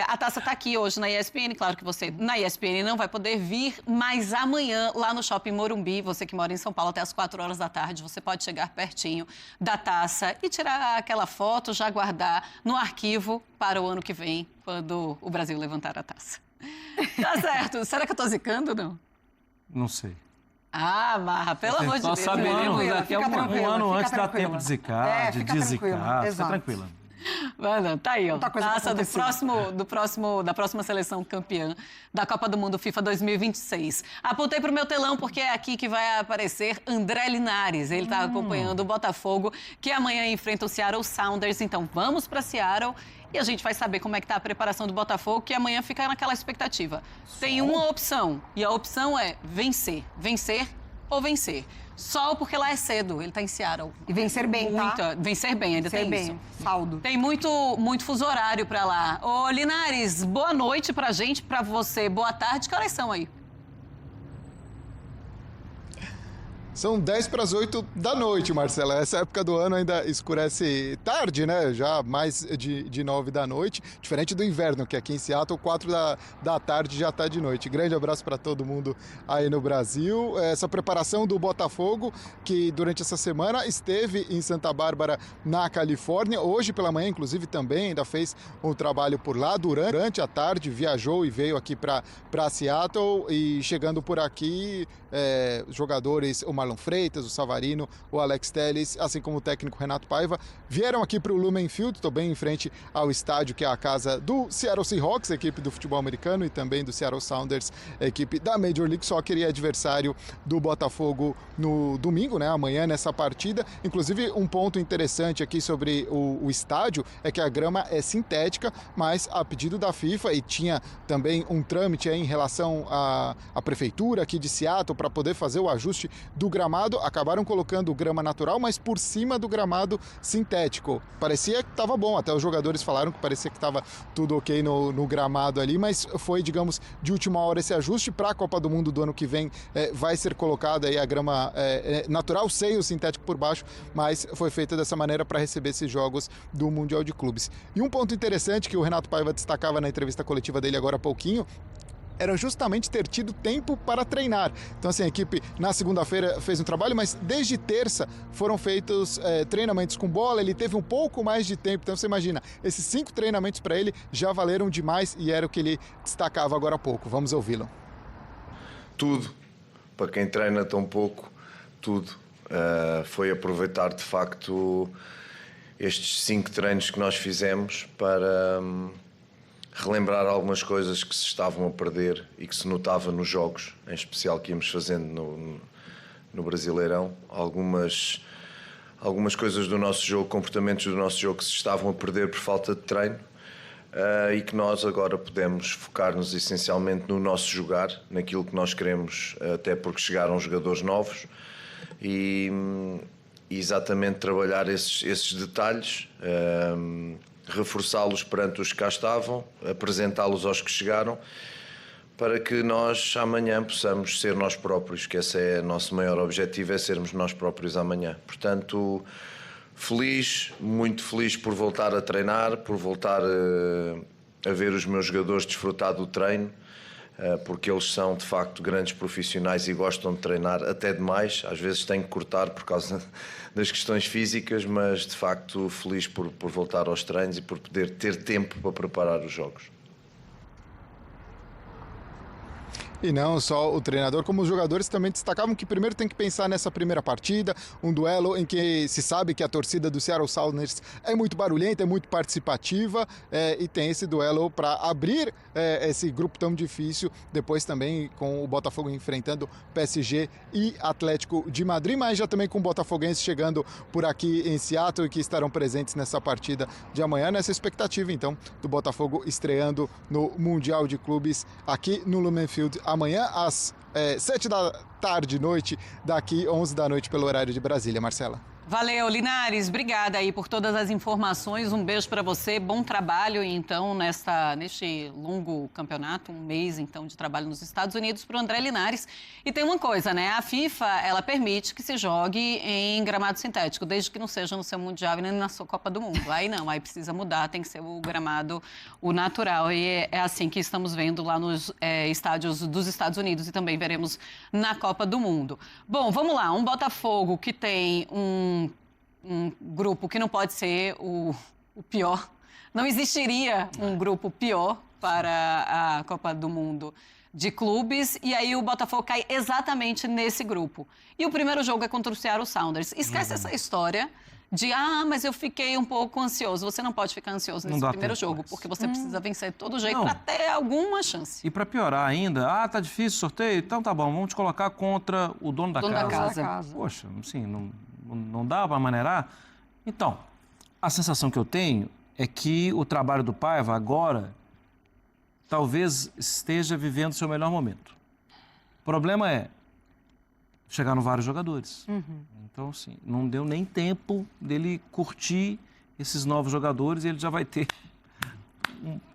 a taça tá aqui hoje na ESPN, claro que você na ESPN não vai poder vir, mas amanhã lá no Shopping Morumbi, você que mora em São Paulo até as 4 horas da tarde, você pode chegar pertinho da taça e tirar aquela foto, já guardar no arquivo para o ano que vem, quando o Brasil levantar a taça. Tá certo. Será que eu tô zicando ou não? Não sei. Ah, Marra, pelo amor de Nós Deus. saberemos Tranquila, daqui a fica um ano. tranquila, Um ano fica antes dá tranquila. tempo de zicar, É, de fica dezicar. tranquila, Fica exato. tranquila. Mano, tá aí, ó. Muita coisa pra Taça acontecer. da próxima seleção campeã da Copa do Mundo FIFA 2026. Apontei pro meu telão porque é aqui que vai aparecer André Linares. Ele tá acompanhando o Botafogo, que amanhã enfrenta o Seattle Sounders. Então vamos para Seattle e a gente vai saber como é que tá a preparação do Botafogo, que amanhã fica naquela expectativa. Tem uma opção e a opção é vencer. Vencer ou vencer. Só porque lá é cedo, ele tá em Seattle. E vencer bem, tá? Vencer bem, ainda Vencer tem bem, isso. saldo. Tem muito fuso horário para lá. Ô, Linares, boa noite pra gente, pra você. Boa tarde, que horas são aí? São 10 para as 8 da noite, Marcela. Essa época do ano ainda escurece tarde, né? Já mais de 9 da noite. Diferente do inverno, que aqui em Seattle, 4 da tarde já está de noite. Grande abraço para todo mundo aí no Brasil. Essa preparação do Botafogo, que durante essa semana esteve em Santa Bárbara, na Califórnia. Hoje pela manhã, inclusive, também ainda fez um trabalho por lá. Durante a tarde, viajou e veio aqui para Seattle. E chegando por aqui, jogadores, o Marlon Freitas, o Savarino, o Alex Telles, assim como o técnico Renato Paiva, vieram aqui para o Lumen Field, estou bem em frente ao estádio, que é a casa do Seattle Seahawks, a equipe do futebol americano, e também do Seattle Sounders, a equipe da Major League Soccer, e adversário do Botafogo no domingo, né, amanhã, nessa partida. Inclusive, um ponto interessante aqui sobre o estádio é que a grama é sintética, mas a pedido da FIFA, e tinha também um trâmite aí em relação à prefeitura aqui de Seattle para poder fazer o ajuste do gramado, acabaram colocando grama natural, mas por cima do gramado sintético. Parecia que estava bom, até os jogadores falaram que parecia que estava tudo ok no gramado ali, mas foi, digamos, de última hora esse ajuste. Para a Copa do Mundo do ano que vem vai ser colocada aí a grama natural sem o sintético por baixo, mas foi feita dessa maneira para receber esses jogos do Mundial de Clubes. E um ponto interessante que o Renato Paiva destacava na entrevista coletiva dele agora há pouquinho era justamente ter tido tempo para treinar. Então, assim, a equipe na segunda-feira fez um trabalho, mas desde terça foram feitos treinamentos com bola. Ele teve um pouco mais de tempo. Então, você imagina, esses 5 treinamentos para ele já valeram demais, e era o que ele destacava agora há pouco. Vamos ouvi-lo. Tudo. Para quem treina tão pouco, tudo. Foi aproveitar, de facto, estes 5 treinos que nós fizemos para relembrar algumas coisas que se estavam a perder e que se notava nos jogos, em especial que íamos fazendo no Brasileirão. Algumas coisas do nosso jogo, comportamentos do nosso jogo que se estavam a perder por falta de treino, e que nós agora podemos focar-nos essencialmente no nosso jogar, naquilo que nós queremos, até porque chegaram jogadores novos, e exatamente trabalhar esses detalhes, reforçá-los perante os que cá estavam, apresentá-los aos que chegaram, para que nós amanhã possamos ser nós próprios, que esse é o nosso maior objetivo, é sermos nós próprios amanhã. Portanto, feliz, muito feliz por voltar a treinar, por voltar a ver os meus jogadores desfrutar do treino, porque eles são de facto grandes profissionais e gostam de treinar até demais. Às vezes tenho que cortar por causa das questões físicas, mas de facto feliz por voltar aos treinos e por poder ter tempo para preparar os jogos. E não só o treinador, como os jogadores também destacavam que primeiro tem que pensar nessa primeira partida, um duelo em que se sabe que a torcida do Seattle Sounders é muito barulhenta, é muito participativa, e tem esse duelo para abrir esse grupo tão difícil, depois também com o Botafogo enfrentando PSG e Atlético de Madrid, mas já também com o Botafoguense chegando por aqui em Seattle e que estarão presentes nessa partida de amanhã, nessa expectativa então do Botafogo estreando no Mundial de Clubes aqui no Lumen Field amanhã às 7 da tarde, noite, daqui 11 da noite pelo horário de Brasília. Marcela. Valeu, Linares. Obrigada aí por todas as informações. Um beijo para você. Bom trabalho, então, neste longo campeonato. Um mês, então, de trabalho nos Estados Unidos para o André Linares. E tem uma coisa, né? A FIFA, ela permite que se jogue em gramado sintético, desde que não seja no seu Mundial e nem na sua Copa do Mundo. Aí não, aí precisa mudar, tem que ser o gramado, o natural. E é assim que estamos vendo lá nos estádios dos Estados Unidos e também veremos na Copa do Mundo. Bom, vamos lá. Um Botafogo que tem um grupo que não pode ser o pior. Não existiria um grupo pior para a Copa do Mundo de clubes, e aí o Botafogo cai exatamente nesse grupo. E o primeiro jogo é contra o Seattle Sounders. Esquece essa história de, mas eu fiquei um pouco ansioso. Você não pode ficar ansioso nesse primeiro jogo, porque você precisa vencer de todo jeito para ter alguma chance. E para piorar ainda, tá difícil o sorteio? Então tá bom, vamos te colocar contra o dono da casa. Poxa, assim, não dá para maneirar? Então, a sensação que eu tenho é que o trabalho do Paiva agora talvez esteja vivendo seu melhor momento. O problema é, chegaram vários jogadores. Então, assim, não deu nem tempo dele curtir esses novos jogadores e ele já vai ter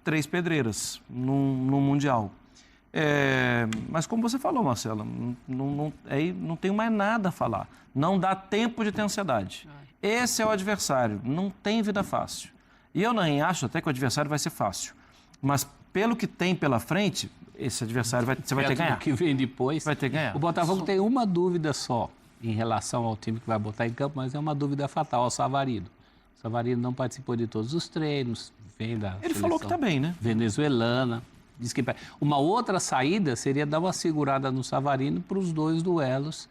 3 pedreiras no Mundial. Mas como você falou, Marcela, aí não tenho mais nada a falar. Não dá tempo de ter ansiedade. Esse é o adversário, não tem vida fácil. E eu nem acho até que o adversário vai ser fácil. Mas pelo que tem pela frente, esse adversário você vai ter que ganhar. O que vem depois. Vai ter que ganhar. O Botafogo tem uma dúvida só em relação ao time que vai botar em campo, mas é uma dúvida fatal, ao Savarino. O Savarino não participou de todos os treinos, vem da Ele falou que está bem, né? Venezuelana. Diz que uma outra saída seria dar uma segurada no Savarino para os 2 duelos,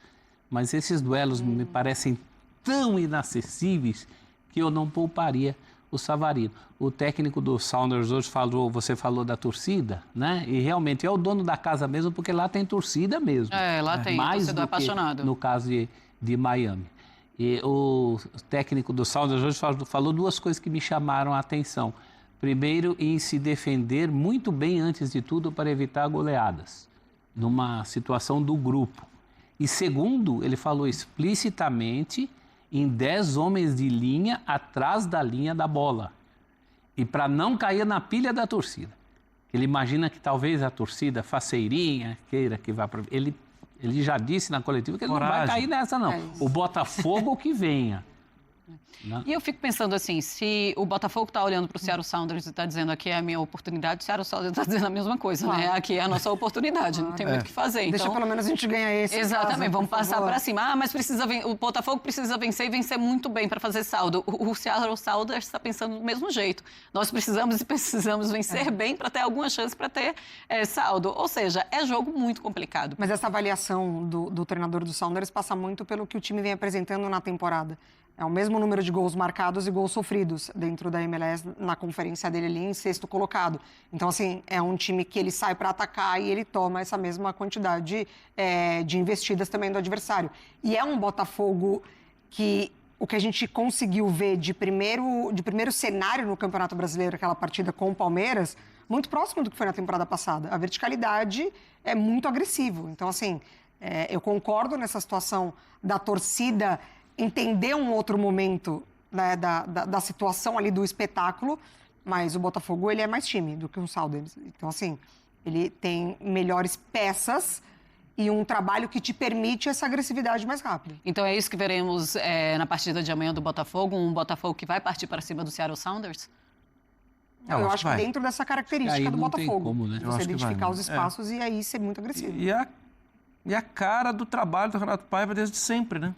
mas esses duelos me parecem tão inacessíveis que eu não pouparia o Savarino. O técnico do Sounders hoje você falou da torcida, né? E realmente é o dono da casa mesmo, porque lá tem torcida mesmo. Lá tem, mais torcedor apaixonado. No caso de Miami. E o técnico do Sounders hoje falou 2 coisas que me chamaram a atenção. Primeiro, em se defender muito bem antes de tudo para evitar goleadas, numa situação do grupo. E segundo, ele falou explicitamente em 10 homens de linha atrás da linha da bola. E para não cair na pilha da torcida. Ele imagina que talvez a torcida faceirinha queira que vá para... Ele já disse na coletiva que ele não vai cair nessa, não. O Botafogo que venha. Não. E eu fico pensando assim, se o Botafogo está olhando para o Seattle Sounders e está dizendo aqui é a minha oportunidade, o Seattle Sounders está dizendo a mesma coisa, né? Aqui é a nossa oportunidade, não tem muito o que fazer. Deixa então... pelo menos a gente ganhar esse. Exatamente, caso, vamos passar para cima. Mas o Botafogo precisa vencer e vencer muito bem para fazer saldo. O Seattle Sounders está pensando do mesmo jeito. Nós precisamos vencer bem para ter alguma chance para ter saldo. Ou seja, é jogo muito complicado. Mas essa avaliação do treinador do Sounders passa muito pelo que o time vem apresentando na temporada. É o mesmo número de gols marcados e gols sofridos dentro da MLS, na conferência dele ali em 6º colocado. Então, assim, é um time que ele sai para atacar e ele toma essa mesma quantidade de investidas também do adversário. E é um Botafogo que o que a gente conseguiu ver de primeiro cenário no Campeonato Brasileiro, aquela partida com o Palmeiras, muito próximo do que foi na temporada passada. A verticalidade é muito agressivo. Então, assim, eu concordo nessa situação da torcida entender um outro momento, né, da situação ali do espetáculo, mas o Botafogo ele é mais time do que o Sounders. Então, assim, ele tem melhores peças e um trabalho que te permite essa agressividade mais rápida. Então é isso que veremos na partida de amanhã do Botafogo, um Botafogo que vai partir para cima do Seattle Sounders? Eu acho que dentro dessa característica do Botafogo, como, né? você identificar os espaços e aí ser muito agressivo. E a cara do trabalho do Renato Paiva desde sempre, né?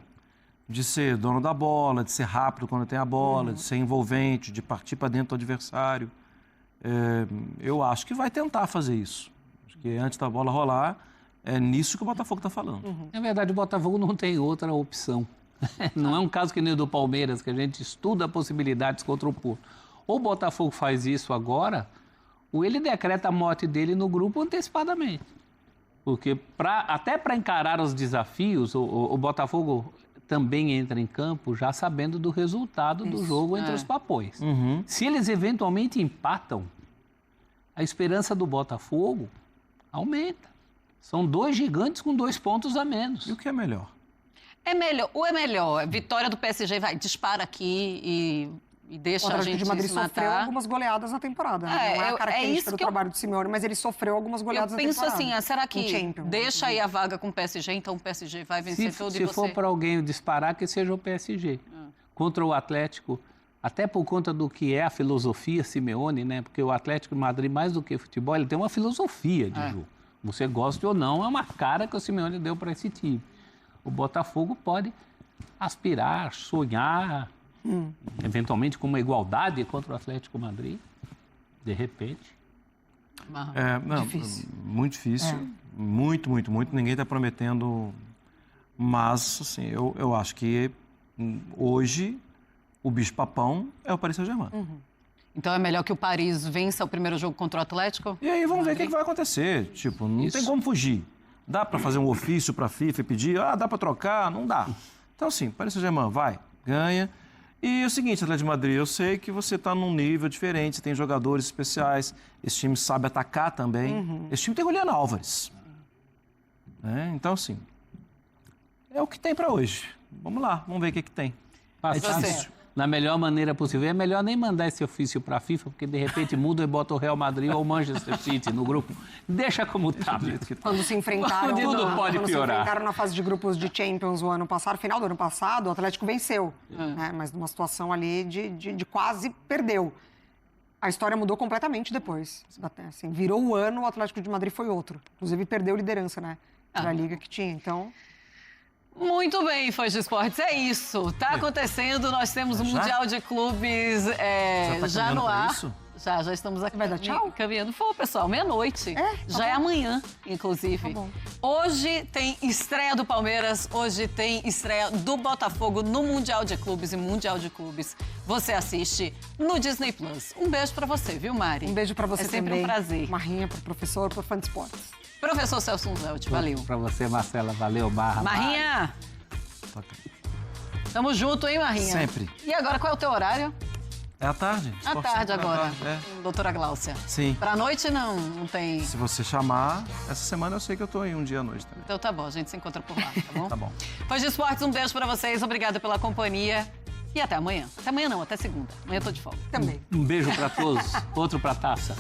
De ser dono da bola, de ser rápido quando tem a bola, de ser envolvente, de partir para dentro do adversário. Eu acho que vai tentar fazer isso. Acho que antes da bola rolar, é nisso que o Botafogo está falando. Na verdade, o Botafogo não tem outra opção. Não é um caso que nem o do Palmeiras, que a gente estuda possibilidades contra o Porto. Ou o Botafogo faz isso agora, ou ele decreta a morte dele no grupo antecipadamente. Porque até para encarar os desafios, o Botafogo também entra em campo já sabendo do resultado do jogo entre os papões. Se eles eventualmente empatam, a esperança do Botafogo aumenta. São 2 gigantes com 2 pontos a menos. E o que é melhor? É melhor. Vitória do PSG dispara aqui e deixa a gente de Madrid se matar. sofreu algumas goleadas na temporada. Não é a característica do trabalho do Simeone, mas ele sofreu algumas goleadas na temporada. Eu penso assim, será que deixa aí a vaga com o PSG, então o PSG vai vencer tudo e você... Se for para alguém disparar, que seja o PSG. Contra o Atlético, até por conta do que é a filosofia Simeone, né? Porque o Atlético de Madrid, mais do que futebol, ele tem uma filosofia de jogo. Você gosta ou não, é uma cara que o Simeone deu para esse time. O Botafogo pode aspirar, sonhar... eventualmente com uma igualdade contra o Atlético Madrid, de repente. Difícil. Muito difícil. Muito. Ninguém está prometendo, mas assim, eu acho que hoje o bicho-papão é o Paris Saint-Germain. Então é melhor que o Paris vença o primeiro jogo contra o Atlético? E aí vamos ver o que vai acontecer. Tipo, não tem como fugir. Dá para fazer um ofício para a FIFA e pedir, dá para trocar? Não dá. Então, assim, Paris Saint-Germain vai, ganha. E é o seguinte, Atlético de Madrid, eu sei que você está num nível diferente, tem jogadores especiais, esse time sabe atacar também. Esse time tem Julián Álvares. Então, assim, É o que tem para hoje. Vamos lá, vamos ver o que tem. Passar na melhor maneira possível. É melhor nem mandar esse ofício para a FIFA, porque de repente muda e bota o Real Madrid ou o Manchester City no grupo. Deixa como está. Quando se enfrentaram, Tudo pode quando piorar. se enfrentaram na fase de grupos de Champions o ano passado, final do ano passado, o Atlético venceu, né? Mas numa situação ali de quase perdeu. A história mudou completamente depois. Assim, virou o ano, o Atlético de Madrid foi outro. Inclusive perdeu liderança, né? Da liga que tinha, então... Muito bem, fãs de esportes, é isso. Tá acontecendo, nós temos o Mundial de Clubes já no ar. Isso? Já estamos aqui. Vai dar tchau? Caminhando. Pô, pessoal, meia-noite. Já é amanhã, inclusive. Tá bom. Hoje tem estreia do Palmeiras, hoje tem estreia do Botafogo no Mundial de Clubes e Mundial de Clubes. Você assiste no Disney Plus. Um beijo pra você, viu, Mari? Um beijo pra você também. É sempre um prazer. Marrinha, pro professor, pro fã de esportes. Professor Celso Unzelt, valeu. Pra você, Marcela, valeu, Barra. Marrinha! Tamo junto, hein, Marrinha? Sempre. E agora, qual é o teu horário? É à tarde. À tarde agora, É. doutora Gláucia. Sim. Pra noite, não tem... Se você chamar, essa semana eu sei que eu tô em um dia à noite também. Então tá bom, a gente se encontra por lá, tá bom? Tá bom. Fãs de esportes, um beijo pra vocês, obrigada pela companhia. E até amanhã. Até amanhã não, até segunda. Amanhã eu tô de folga. Também. Um beijo para todos, outro para Taça.